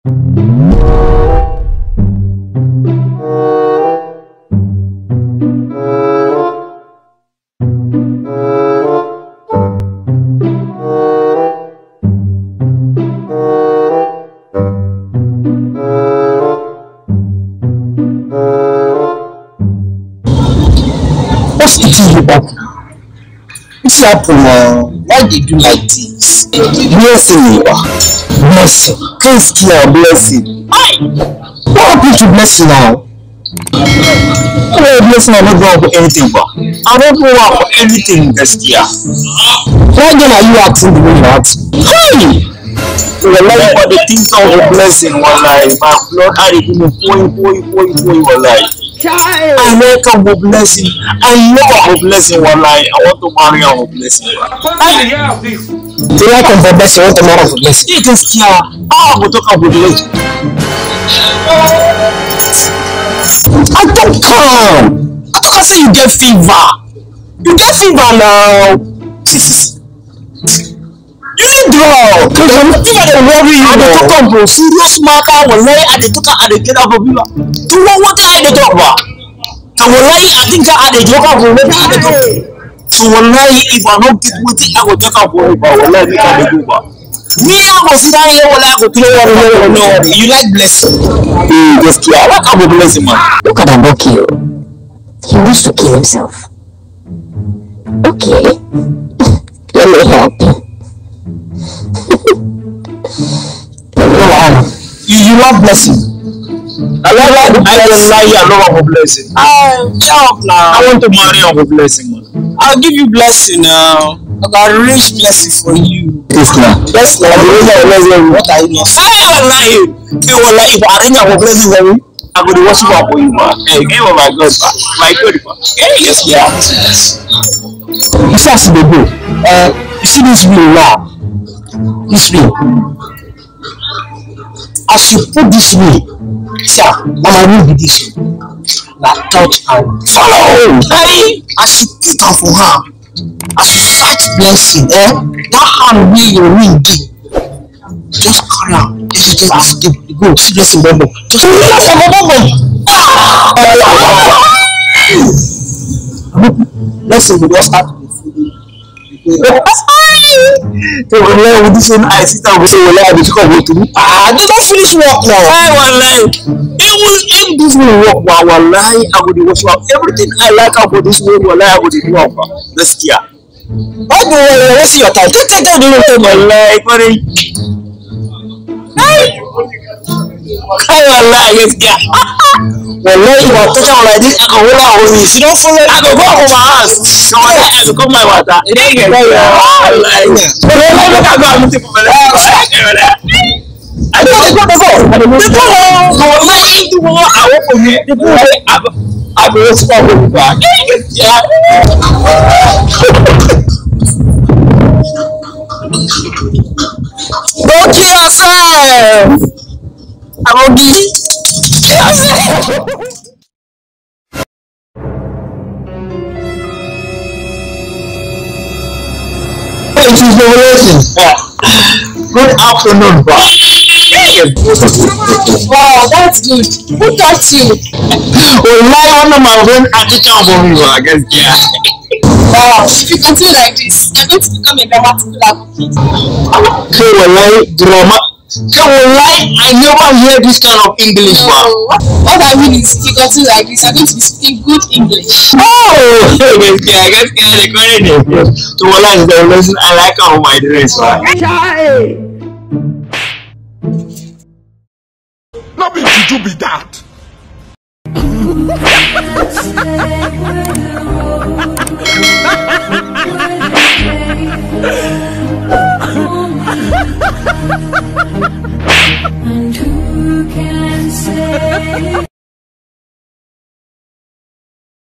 What's eating you back now? What's happening? Why did you do like this? Blessing, blessing. Can't hear blessing. Why? What happened to blessing now? Blessing, I don't go for anything, but I don't go out for anything this year. Why then are you acting the way you act? Hey! Well, like for the things of a blessing, one life, my blood, I didn't boy, one life. I like a blessing. I love a blessing, one life. I want to marry a blessing. Do you like a blessing? I want to marry a blessing. It is here. I'm going to talk about blessing. I don't come. I don't say you get fever. You get fever now. You need drug. Fever they worry you. I dey talk bro. Serious matter. Wallahi, I dey talk. I dey get up for fever. Do what I dey talk about? So wallahi, I think I dey talk for what I dey talk. So wallahi, if I don't get what I go talk for, wallahi, make I dey go back. Me, I go sit down here. Wallahi, I go play one. No, you like blessing? Just I like a blessing, man. Look at him, kill. He wants to kill himself. Okay, let me help you. You love blessing. I love a blessing. I want to marry a blessing, man. I'll give you blessing now. I got a rich blessing for you. Yes, now. Yes, now. What are you not saying? I will lie you. If I didn't have a blessing for you, I would watch you for you, man. Hey, oh my God, my God, yes, yeah. You see, I see the book. You see this wheel now. This way. As you put this way, sir, I will be this way. Like touch and follow. Hey, as you put her for her, as you fight blessing, that hand will your ring give. Just carry out. Just go. See blessing, Bobo. Just blessing will just start with food. So with this one, I sit down and say, well, I just come to me. They don't finish work now. If this will work, wallahi, I would watch out. Everything I like about this world, wallahi, I would do work. Let's hear. Why do you waste your time? Take down the time, wallahi, buddy. Hey, wallahi, let's hear. Wallahi, if I touch her like this, I can hold her on me. She don't follow me. I can go over my house. So I can come my water. It ain't get right. I don't go to go. I work for me. I will stop with back. Don't kill yourself. I will be. It is revelation. Good afternoon, bro. Wow, that's good. Who taught you? Well, one of my friends at the job for me, I guess, yeah. Wow, if you continue like this, you're going to become a grammatical kid. Okay, well, drama. So, I never hear this kind of English, man. What I mean is, if you continue like this, you're going to be speaking good English. Oh, I guess they got it. So, the lesson I like how my dress, man. Not be to be that.